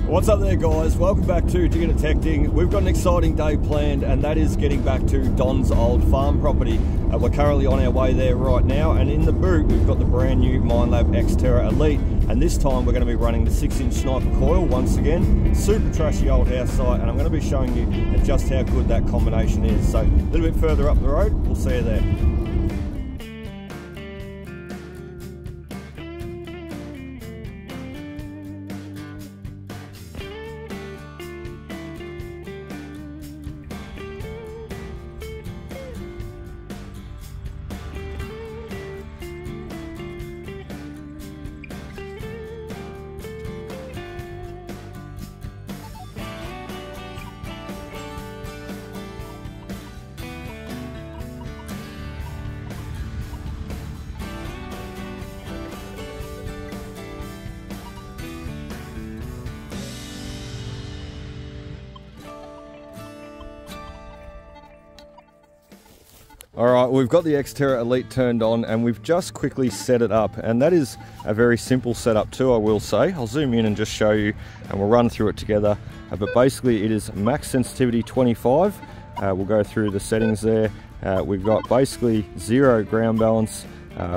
What's up there, guys? Welcome back to Digger Detecting. We've got an exciting day planned, and that is getting back to Don's old farm property. We're currently on our way there right now, and in the boot we've got the brand new MINELAB X-TERRA Elite, and this time we're going to be running the 6-inch sniper coil once again. Super trashy old house site, and I'm going to be showing you just how good that combination is. So a little bit further up the road, we'll see you there. Alright, we've got the X-TERRA Elite turned on and we've just quickly set it up, and that is a very simple setup too, I will say. I'll zoom in and just show you and we'll run through it together, but basically it is max sensitivity 25. We'll go through the settings there. We've got basically 0 ground balance,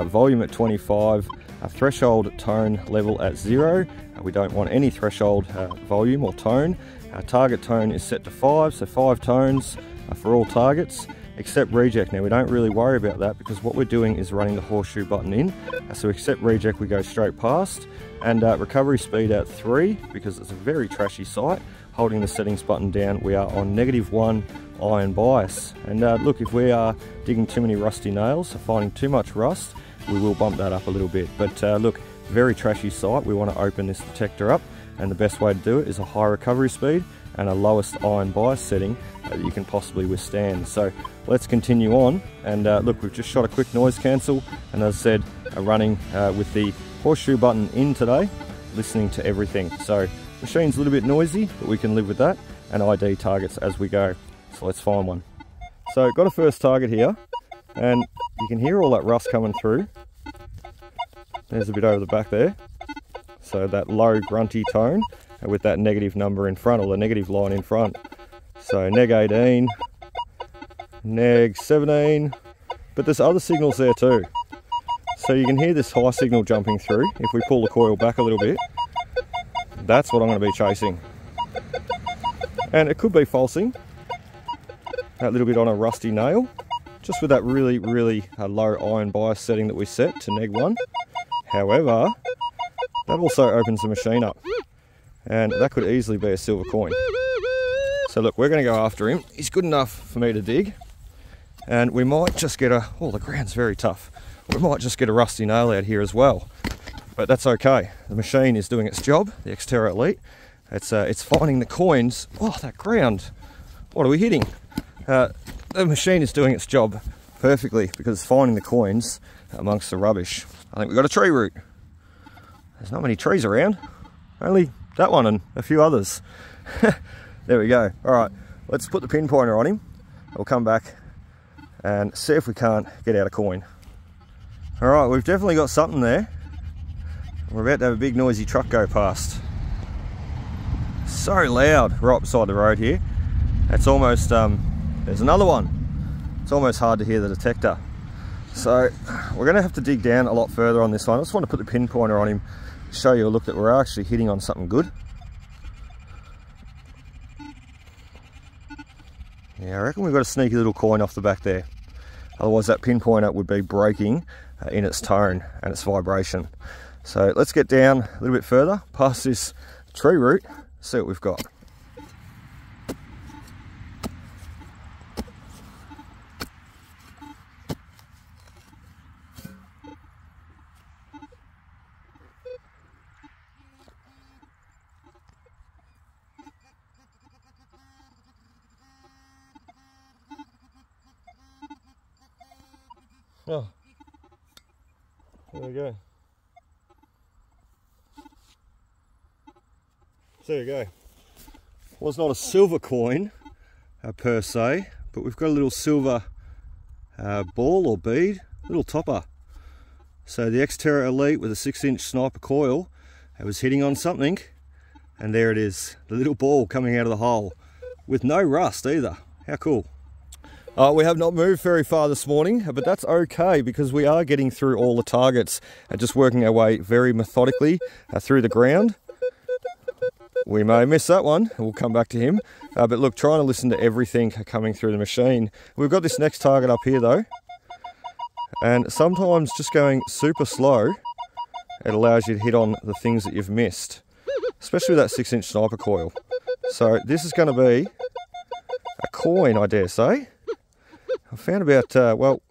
volume at 25, a threshold tone level at 0. We don't want any threshold volume or tone. Our target tone is set to 5, so 5 tones for all targets, except reject. Now we don't really worry about that because what we're doing is running the horseshoe button in. So except reject we go straight past, and recovery speed at 3 because it's a very trashy site. Holding the settings button down we are on -1 iron bias, and look, if we are digging too many rusty nails or finding too much rust, we will bump that up a little bit. But look, very trashy site. We want to open this detector up, and the best way to do it is a high recovery speed and a lowest iron bias setting that you can possibly withstand. So let's continue on, and look, we've just shot a quick noise cancel, and as I said, running with the horseshoe button in today, listening to everything. So machine's a little bit noisy, but we can live with that, and ID targets as we go. So let's find one. So got a first target here, and you can hear all that rust coming through. There's a bit over the back there. So that low grunty tone with that negative number in front, or the negative line in front. So neg 18, neg 17, but there's other signals there too. So you can hear this high signal jumping through. If we pull the coil back a little bit, that's what I'm going to be chasing. And it could be falsing, that little bit on a rusty nail, just with that really low iron bias setting that we set to neg 1. However, that also opens the machine up, and that could easily be a silver coin. So look, we're going to go after him. He's good enough for me to dig, and we might just get a, oh, the ground's very tough. We might just get a rusty nail out here as well, but that's okay. The machine is doing its job, the X-TERRA Elite. It's finding the coins. Oh, that ground, what are we hitting? The machine is doing its job perfectly because it's finding the coins amongst the rubbish. I think we've got a tree root. There's not many trees around, only that one and a few others. There we go. All right, let's put the pinpointer on him. We'll come back and see if we can't get out a coin. All right, we've definitely got something there. We're about to have a big noisy truck go past. So loud right beside the road here. It's almost, there's another one. It's almost hard to hear the detector. So we're going to have to dig down a lot further on this one. I just want to put the pinpointer on him, show you a look that we're actually hitting on something good. Yeah, I reckon we've got a sneaky little coin off the back there. Otherwise that pinpointer would be breaking in its tone and its vibration. So let's get down a little bit further past this tree root, see what we've got. Oh, there we go. So there you go. Well, it's not a silver coin per se, but we've got a little silver ball or bead, little topper. So the X-TERRA Elite with a 6-inch sniper coil, it was hitting on something, And there it is, the little ball coming out of the hole with no rust either. How cool. We have not moved very far this morning, but that's okay because we are getting through all the targets and just working our way very methodically through the ground. We may miss that one, and we'll come back to him. But look, trying to listen to everything coming through the machine. We've got this next target up here though, and sometimes just going super slow, it allows you to hit on the things that you've missed, especially with that 6-inch sniper coil. So this is going to be a coin, I dare say. I found about, well,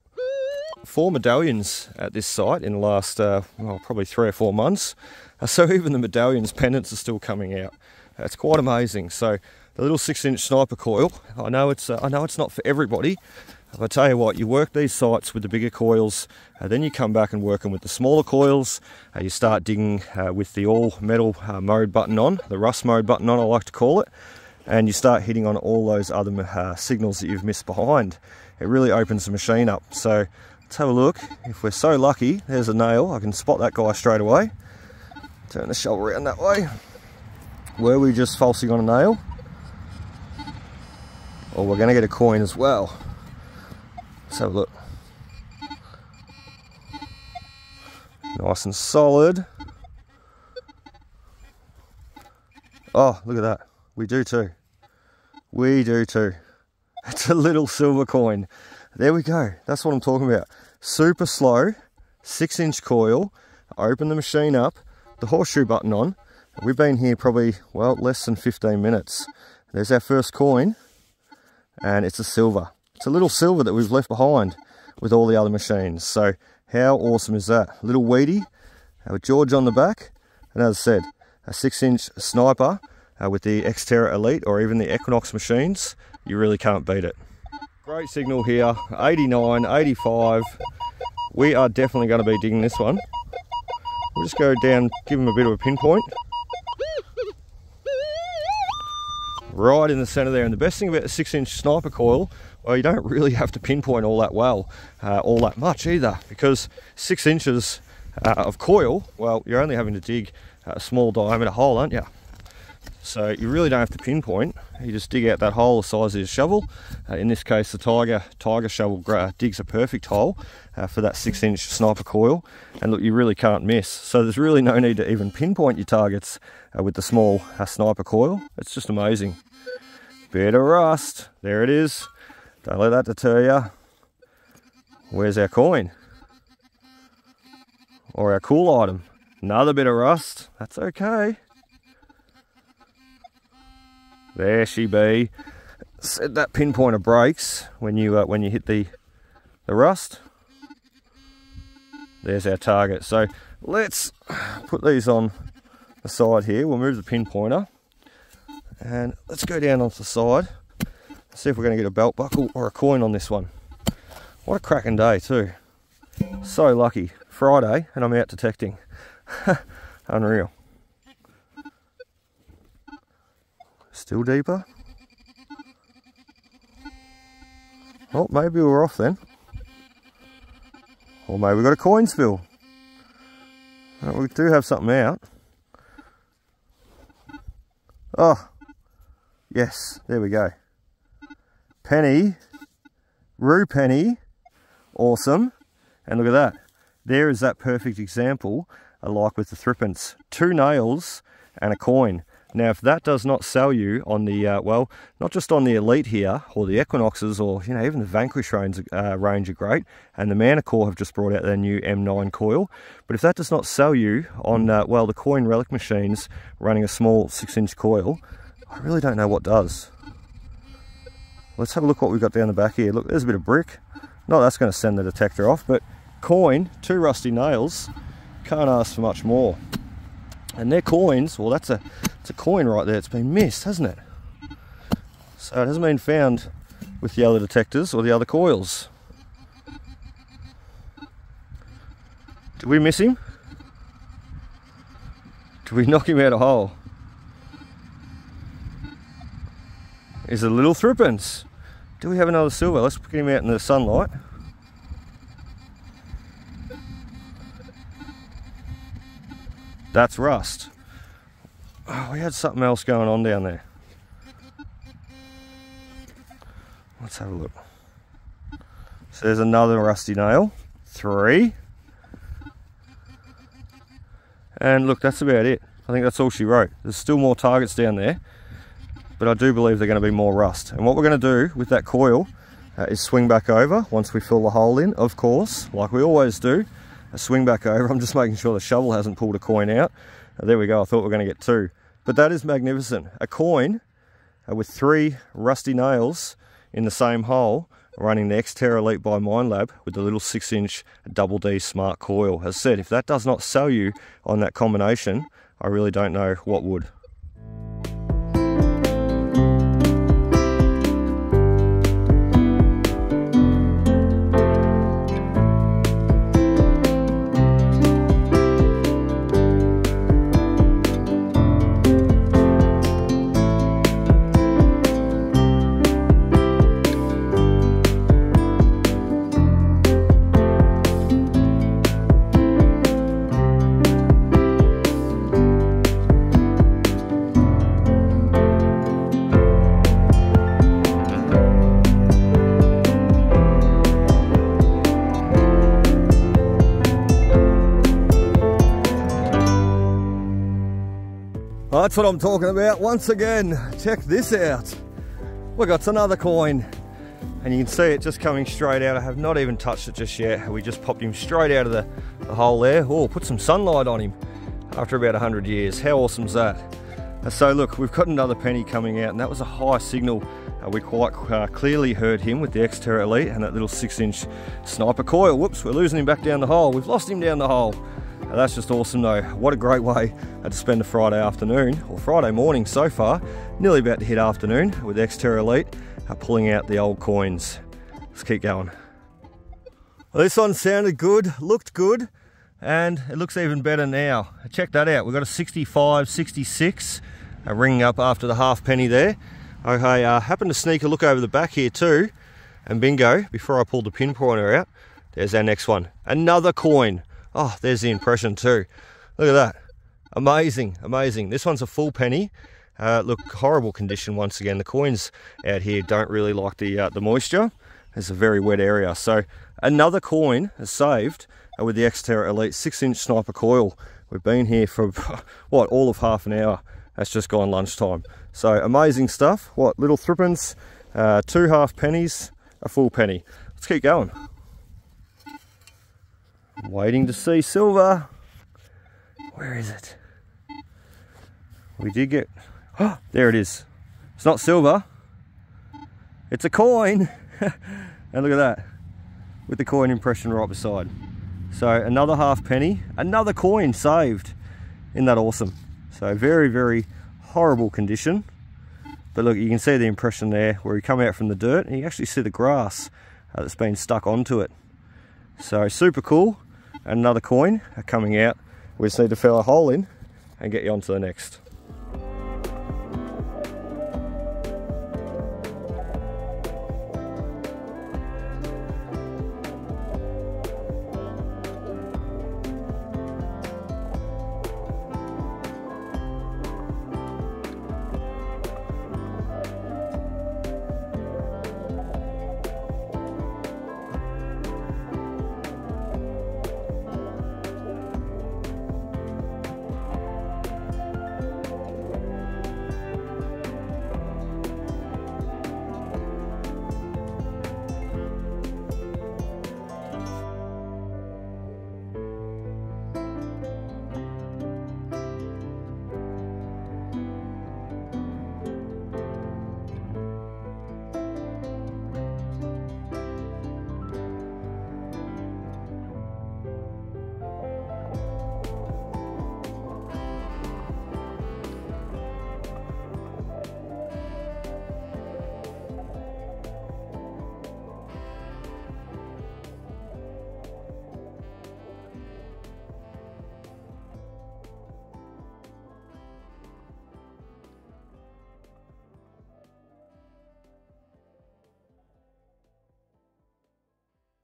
4 medallions at this site in the last, well, probably 3 or 4 months. So even the medallions, pendants are still coming out. It's quite amazing. So the little 6-inch sniper coil, I know it's not for everybody. But I tell you what, you work these sites with the bigger coils, then you come back and work them with the smaller coils. You start digging with the all metal mode button on, the rust mode button on, I like to call it. And you start hitting on all those other signals that you've missed behind. It really opens the machine up. So let's have a look. If we're so lucky, there's a nail. I can spot that guy straight away. Turn the shovel around that way. Were we just falsing on a nail? Or we're going to get a coin as well. Let's have a look. Nice and solid. Oh, look at that. We do too. We do too. It's a little silver coin. There we go. That's what I'm talking about. Super slow, 6-inch coil. Open the machine up, the horseshoe button on. We've been here probably, well, less than 15 minutes. There's our first coin, and it's a silver. It's a little silver that we've left behind with all the other machines. So how awesome is that? Little weedy, with George on the back. And as I said, a 6-inch sniper with the X-TERRA Elite or even the Equinox machines. You really can't beat it. Great signal here, 89, 85. We are definitely going to be digging this one. We'll just go down, give him a bit of a pinpoint. Right in the centre there. And the best thing about the 6-inch sniper coil, well, you don't really have to pinpoint all that well, all that much either, because 6 inches of coil, well, you're only having to dig a small diameter hole, aren't you? So you really don't have to pinpoint. You just dig out that hole the size of your shovel. In this case, the Tiger shovel digs a perfect hole for that 6-inch sniper coil. And look, you really can't miss. So there's really no need to even pinpoint your targets with the small sniper coil. It's just amazing. Bit of rust. There it is. Don't let that deter you. Where's our coin? Or our cool item? Another bit of rust. That's okay. There she be. Said that pinpointer breaks when you hit the rust. There's our target. So let's put these on the side here. We'll move the pinpointer and let's go down onto the side. See if we're going to get a belt buckle or a coin on this one. What a cracking day too. So lucky. Friday and I'm out detecting. Unreal. Still deeper. Oh, maybe we're off then. Or maybe we've got a coin spill. Oh, we do have something out. Oh, yes, there we go. Penny, rue penny, awesome. And look at that. There is that perfect example, like with the threepence. 2 nails and a coin. Now, if that does not sell you on the, well, not just on the Elite here, or the Equinoxes, or, you know, even the Vanquish range are great, and the Manticore have just brought out their new M9 coil, but if that does not sell you on, well, the coin relic machines running a small 6-inch coil, I really don't know what does. Let's have a look what we've got down the back here. Look, there's a bit of brick. Not that's going to send the detector off, but coin, 2 rusty nails, can't ask for much more. And they're coins, well, it's a coin right there. It's been missed, hasn't it? So it hasn't been found with the other detectors or the other coils. Did we miss him? Did we knock him out a hole? Is it a little threepence? Do we have another silver? Let's get him out in the sunlight. That's rust. Oh, we had something else going on down there. Let's have a look. So there's another rusty nail. 3. And look, that's about it. I think that's all she wrote. There's still more targets down there, but I do believe they're going to be more rust. And what we're going to do with that coil is swing back over once we fill the hole in, of course, like we always do. Swing back over. I'm just making sure the shovel hasn't pulled a coin out. There we go. I thought we were going to get 2. But that is magnificent. A coin with 3 rusty nails in the same hole, running the X-TERRA Elite by MINELAB with the little 6-inch double D smart coil. As I said, if that does not sell you on that combination, I really don't know what would. That's what I'm talking about. Once again, check this out. We got another coin, and you can see it just coming straight out. I have not even touched it just yet. We just popped him straight out of the hole there. Oh, put some sunlight on him after about 100 years. How awesome is that? So look, we've got another penny coming out, and that was a high signal. We quite clearly heard him with the X-TERRA Elite and that little 6-inch sniper coil. Whoops, we're losing him back down the hole. We've lost him down the hole. That's just awesome though. What a great way to spend a Friday afternoon, or Friday morning so far. Nearly about to hit afternoon with X-TERRA Elite, pulling out the old coins. Let's keep going. Well, this one sounded good, looked good, and it looks even better now. Check that out. We've got a 65, 66, ringing up after the halfpenny there. Okay, happened to sneak a look over the back here too, and bingo, before I pulled the pinpointer out, there's our next one. Another coin. Oh, there's the impression too. Look at that. Amazing, amazing. This one's a full penny. Look, horrible condition once again. The coins out here don't really like the moisture. It's a very wet area. So another coin is saved with the X-TERRA Elite 6-inch sniper coil. We've been here for, what, all of half an hour. That's just gone lunchtime. So amazing stuff. What, little threepence, 2 half pennies, a full penny. Let's keep going. I'm waiting to see silver. Where is it? We did get, oh, there it is. It's not silver, it's a coin. And look at that, with the coin impression right beside. So another half penny, another coin saved. Isn't that awesome? So very, very horrible condition. But look, you can see the impression there where you come out from the dirt, and you actually see the grass that's been stuck onto it. So super cool. And another coin coming out. We just need to fill a hole in and get you on to the next.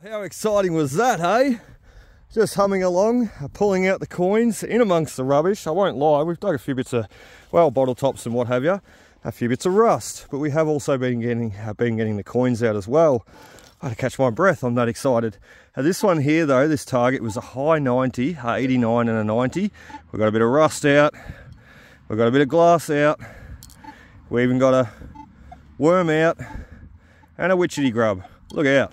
How exciting was that, hey? Just humming along, pulling out the coins in amongst the rubbish. I won't lie, we've dug a few bits of, well, bottle tops and what have you, a few bits of rust, but we have also been getting the coins out as well. I had to catch my breath, I'm that excited. This one here though, this target was a high 90, 89 and a 90. We've got a bit of rust out, we've got a bit of glass out, we even got a worm out and a witchetty grub. Look out.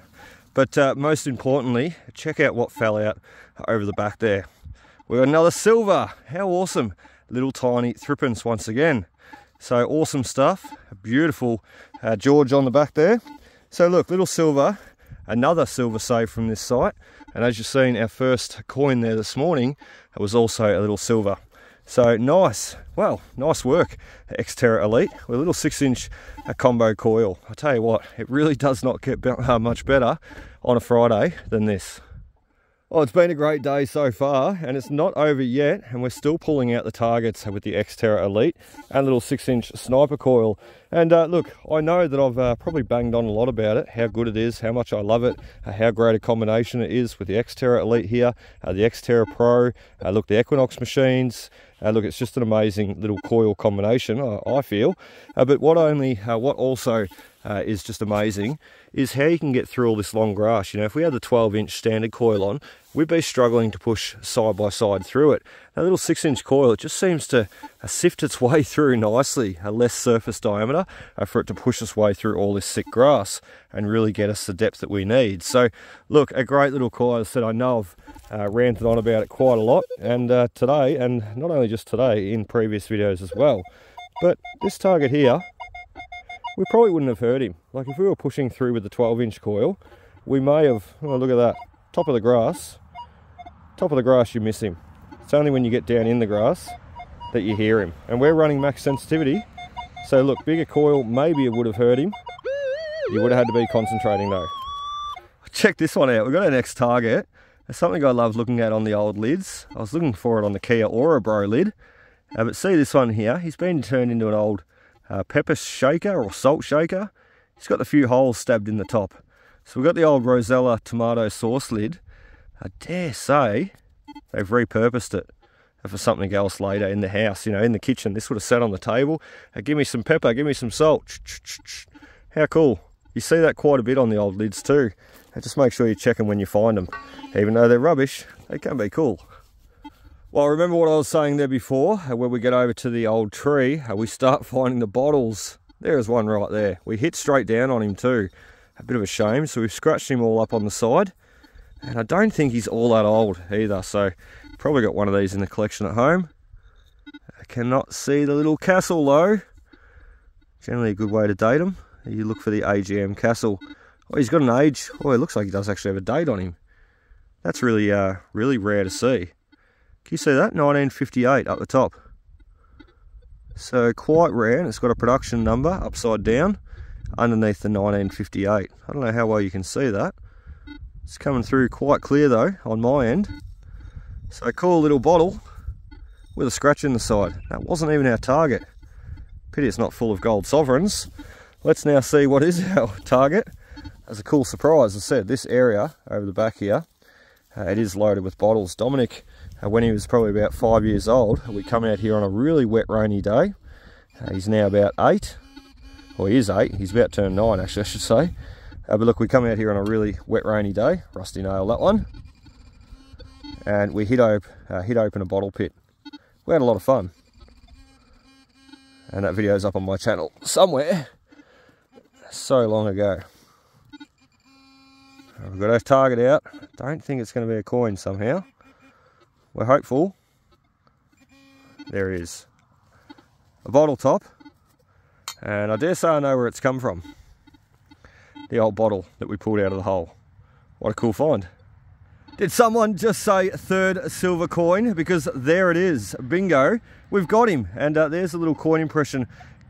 But most importantly, check out what fell out over the back there. We've got another silver. How awesome. Little tiny threepence once again. So awesome stuff. A beautiful George on the back there. So look, little silver, another silver save from this site. And as you've seen, our first coin there this morning, it was also a little silver. So nice, well, nice work, X-TERRA Elite, with a little 6-inch combo coil. I tell you what, it really does not get much better on a Friday than this. Well, it's been a great day so far, and it's not over yet, and we're still pulling out the targets with the X-TERRA Elite and a little 6-inch sniper coil. And look, I know that I've probably banged on a lot about it, how good it is, how much I love it, how great a combination it is with the X-TERRA Elite here, the X-TERRA Pro, look, the Equinox machines. Look, it's just an amazing little coil combination, I feel. But what also is just amazing is how you can get through all this long grass. You know, if we had the 12-inch standard coil on, we'd be struggling to push side by side through it. That little 6-inch coil, it just seems to sift its way through nicely, a less surface diameter, for it to push its way through all this thick grass and really get us the depth that we need. So, look, a great little coil. As I said, I know I've ranted on about it quite a lot, and today, and not only just today, in previous videos as well. But this target here, we probably wouldn't have heard him. Like if we were pushing through with the 12-inch coil, we may have, oh look at that, top of the grass you miss him. It's only when you get down in the grass that you hear him. And we're running max sensitivity, so look, bigger coil, maybe it would have heard him. You would have had to be concentrating though. Check this one out, we've got our next target. It's something I love looking at on the old lids. I was looking for it on the Kia Aura Bro lid. But see this one here, he's been turned into an old pepper shaker or salt shaker. He's got a few holes stabbed in the top. So we've got the old Rosella tomato sauce lid. I dare say they've repurposed it for something else later in the house, you know, in the kitchen. This would have sat on the table. Give me some pepper, give me some salt. How cool. You see that quite a bit on the old lids too. Just make sure you check them when you find them. Even though they're rubbish, they can be cool. Well, remember what I was saying there before, when we get over to the old tree, we start finding the bottles. There's one right there. We hit straight down on him too. A bit of a shame, so we've scratched him all up on the side. And I don't think he's all that old either, so probably got one of these in the collection at home. I cannot see the little castle though. Generally a good way to date them. You look for the AGM castle. Oh, he's got an age. Oh, it looks like he does actually have a date on him. That's really, really rare to see. Can you see that? 1958 up the top. So quite rare, and it's got a production number upside down underneath the 1958. I don't know how well you can see that. It's coming through quite clear though on my end. So cool little bottle with a scratch in the side. That wasn't even our target. Pity it's not full of gold sovereigns. Let's now see what is our target. As a cool surprise, as I said, this area over the back here, it is loaded with bottles. Dominic, when he was probably about 5 years old, we come out here on a really wet, rainy day. He's now about 8. Well, he is 8. He's about to turn 9, actually, I should say. But look, we come out here on a really wet, rainy day. Rusty nail, that one. And we hit open a bottle pit. We had a lot of fun. And that video's up on my channel somewhere. So long ago. We've got our target out. Don't think it's going to be a coin somehow. We're hopeful. There it is. A bottle top. And I dare say I know where it's come from. The old bottle that we pulled out of the hole. What a cool find. Did someone just say third silver coin? Because there it is. Bingo. We've got him. And there's a little coin impression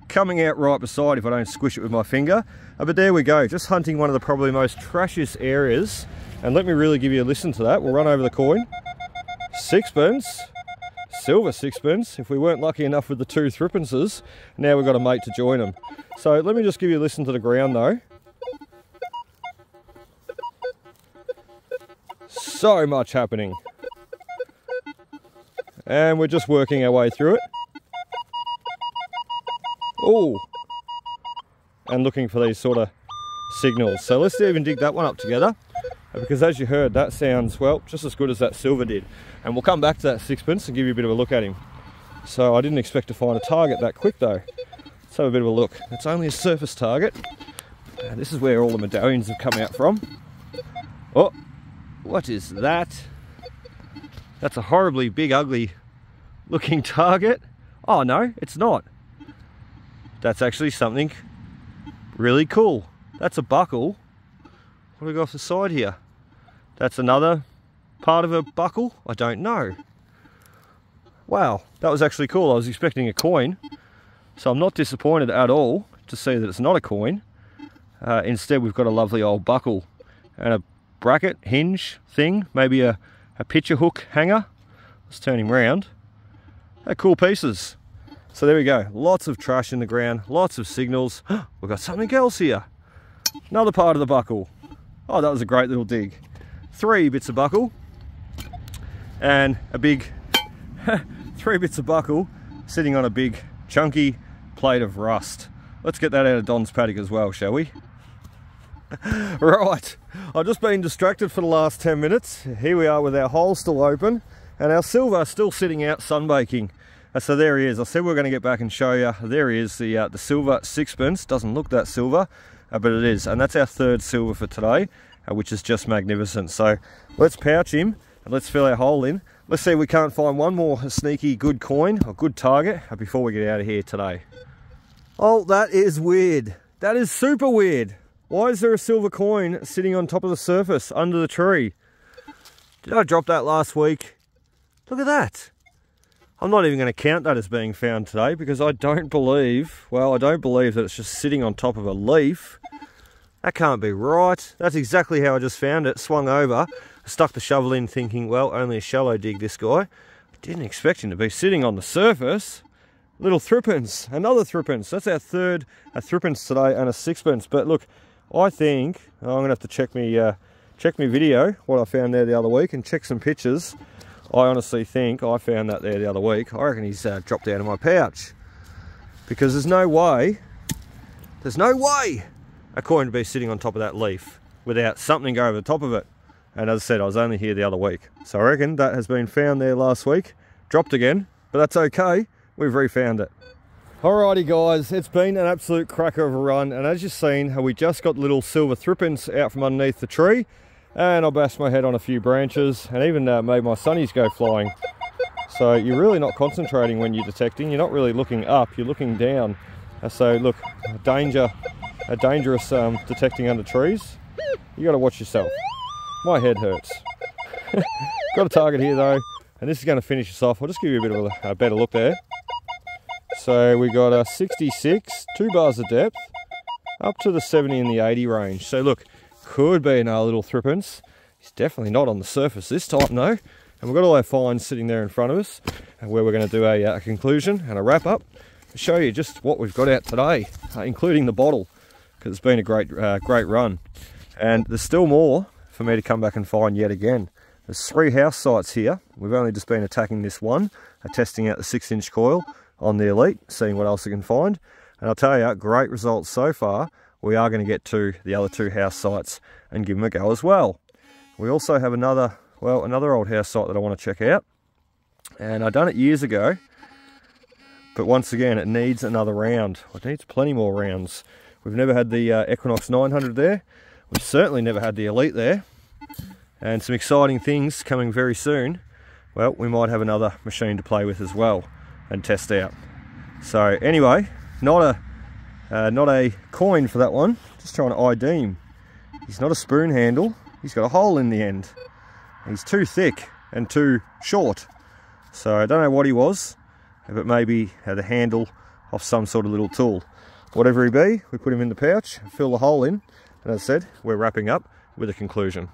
coming out right beside if I don't squish it with my finger. But there we go, just hunting one of the probably most trashiest areas. And let me really give you a listen to that. We'll run over the coin. Sixpence, silver sixpence. If we weren't lucky enough with the 2 threepences, now we've got a mate to join them. So let me just give you a listen to the ground though. so much happening. And we're just working our way through it. Oh, and looking for these sort of signals. So let's even dig that one up together, because as you heard, that sounds, well, just as good as that silver did. And we'll come back to that sixpence and give you a bit of a look at him. So I didn't expect to find a target that quick though. Let's have a bit of a look. It's only a surface target. And this is where all the medallions have come out from. Oh, what is that? That's a horribly big, ugly looking target. Oh no, it's not. That's actually something really cool. That's a buckle. What do we got off the side here? That's another part of a buckle? I don't know. Wow, that was actually cool. I was expecting a coin, so I'm not disappointed at all to see that it's not a coin. Instead, we've got a lovely old buckle and a bracket hinge thing, maybe a picture hook hanger. Let's turn him round. They're cool pieces. So there we go, lots of trash in the ground, lots of signals. We've got something else here. Another part of the buckle. Oh, that was a great little dig. 3 bits of buckle and a big 3 bits of buckle sitting on a big chunky plate of rust. Let's get that out of Don's paddock as well, shall we? Right, I've just been distracted for the last 10 minutes. Here we are with our hole still open and our silver still sitting out sunbaking. So there he is. I said we we're going to get back and show you. There he is, the silver sixpence. Doesn't look that silver, but it is. And that's our 3rd silver for today, which is just magnificent. So let's pouch him and let's fill our hole in. Let's see if we can't find one more sneaky good coin or good target before we get out of here today. Oh, that is weird. That is super weird. Why is there a silver coin sitting on top of the surface under the tree? Did I drop that last week? Look at that. I'm not even going to count that as being found today, because I don't believe, well, I don't believe that it's just sitting on top of a leaf. That can't be right. That's exactly how I just found it. Swung over, stuck the shovel in thinking, well, only a shallow dig, this guy. I didn't expect him to be sitting on the surface. Little threepence, another threepence. That's our 3rd threepence today and a sixpence. But look, I think, I'm going to have to check me video, what I found there the other week, and check some pictures. I honestly think I found that there the other week. I reckon he's dropped out of my pouch, because there's no way a coin to be sitting on top of that leaf without something over the top of it. And as I said, I was only here the other week, so I reckon that has been found there last week, dropped again, but that's okay, we've refound it. Alrighty guys, it's been an absolute cracker of a run, and as you've seen, we just got the little silver threepence out from underneath the tree, and I bashed my head on a few branches and even made my sunnies go flying. So you're really not concentrating when you're detecting. You're not really looking up, you're looking down. So look, dangerous detecting under trees. You got to watch yourself. My head hurts. Got a target here though, and this is going to finish us off. I'll just give you a bit of a better look there. So we got a 66, 2 bars of depth, up to the 70 and the 80 range. So look, could be another little threepence. He's definitely not on the surface this time though. And we've got all our finds sitting there in front of us, and where we're going to do a conclusion and a wrap up to show you just what we've got out today, including the bottle, because it's been a great run. And there's still more for me to come back and find yet again. There's 3 house sites here. We've only just been attacking this one, testing out the 6-inch coil on the Elite, seeing what else we can find. And I'll tell you, great results so far. We are going to get to the other 2 house sites and give them a go as well. We also have another old house site that I want to check out. And I done it years ago, but once again, it needs another round. It needs plenty more rounds. We've never had the Equinox 900 there. We've certainly never had the Elite there. And some exciting things coming very soon. Well, we might have another machine to play with as well and test out. So anyway, not a coin for that one. Just trying to ID him. He's not a spoon handle. He's got a hole in the end. He's too thick and too short. So I don't know what he was, but maybe had a handle off some sort of little tool. Whatever he be, we put him in the pouch, fill the hole in, and as I said, we're wrapping up with a conclusion.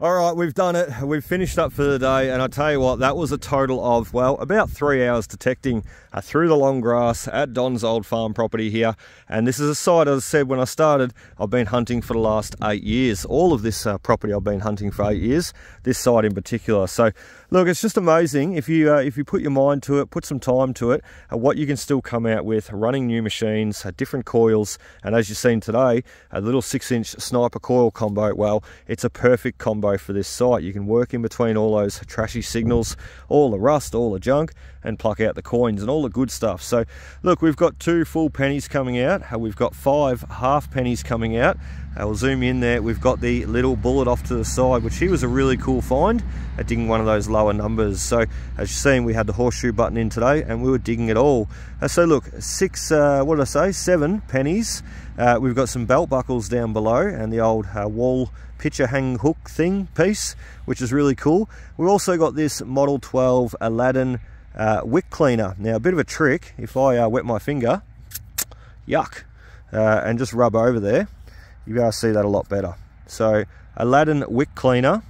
All right, we've done it. We've finished up for the day, and I tell you what, that was a total of, well, about 3 hours detecting through the long grass at Don's old farm property here. And this is a site, as I said when I started, I've been hunting for the last 8 years. All of this property I've been hunting for 8 years, this site in particular. So look, it's just amazing if you put your mind to it, put some time to it, what you can still come out with running new machines, different coils, and as you've seen today, a little 6-inch sniper coil combo. Well, it's a perfect combo for this site. You can work in between all those trashy signals, all the rust, all the junk, and pluck out the coins and all the good stuff. So look, we've got 2 full pennies coming out, we've got 5 half pennies coming out. We'll zoom in there. We've got the little bullet off to the side, which he was a really cool find at digging one of those lower numbers. So as you've seen, we had the horseshoe button in today and we were digging it all. So look, 7 pennies. We've got some belt buckles down below and the old wall picture hanging hook thing piece, which is really cool. We've also got this Model 12 Aladdin wick cleaner. Now, a bit of a trick, if I wet my finger, yuck, and just rub over there, you'll be able to see that a lot better. So Aladdin wick cleaner,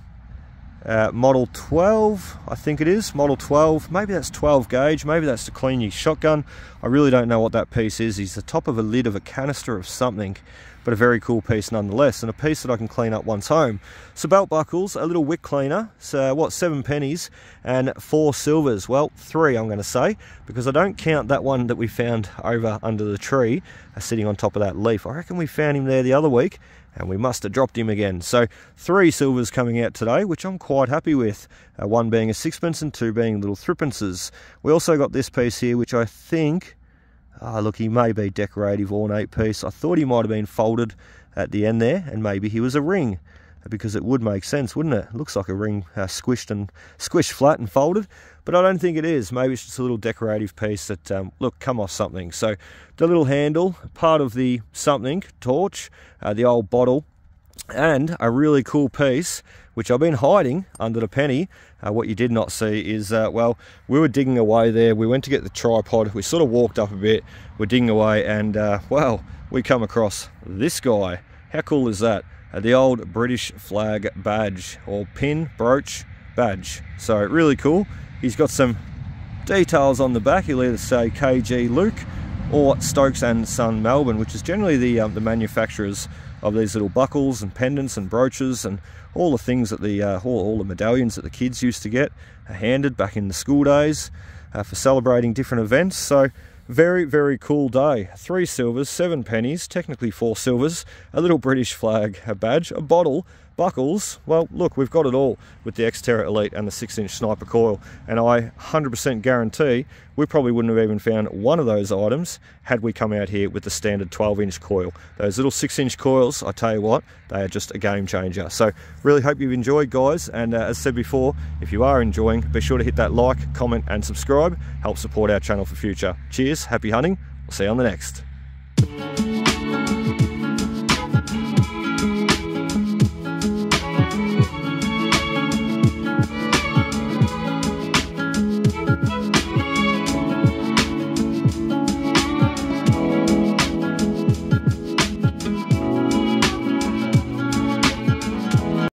Model 12, I think it is, Model 12, maybe that's 12 gauge, maybe that's to clean your shotgun. I really don't know what that piece is. It's the top of a lid of a canister of something, but a very cool piece nonetheless, and a piece that I can clean up once home. So belt buckles, a little wick cleaner, so what, 7 pennies, and 4 silvers. Well, 3 I'm going to say, because I don't count that one that we found over under the tree, sitting on top of that leaf. I reckon we found him there the other week, and we must have dropped him again. So 3 silvers coming out today, which I'm quite happy with. 1 being a 6pence and 2 being little 3pences. We also got this piece here, which I think, look, he may be decorative ornate piece. I thought he might have been folded at the end there, and maybe he was a ring, because it would make sense, wouldn't it? It looks like a ring, squished flat and folded, but I don't think it is. Maybe it's just a little decorative piece that, look, come off something. So the little handle, part of the something, torch, the old bottle, and a really cool piece, which I've been hiding under the penny. What you did not see is, well, we were digging away there. We went to get the tripod. We sort of walked up a bit. We're digging away, and, well, we come across this guy. How cool is that? The old British flag badge, or pin, brooch, badge. So really cool. He's got some details on the back. He'll either say KG Luke or Stokes and Son Melbourne, which is generally the manufacturers of these little buckles and pendants and brooches and all the things that all the medallions that the kids used to get handed back in the school days for celebrating different events. So very, very cool day. 3 silvers, 7 pennies, technically 4 silvers, a little British flag, a badge, a bottle, buckles. Well, look, we've got it all with the X-TERRA Elite and the 6-inch sniper coil, and I 100% guarantee we probably wouldn't have even found one of those items had we come out here with the standard 12-inch coil. Those little 6-inch coils, I tell you what, they are just a game changer. So really hope you've enjoyed, guys, and as said before, if you are enjoying, be sure to hit that like, comment and subscribe. Help support our channel for future. Cheers, happy hunting, we'll see you on the next.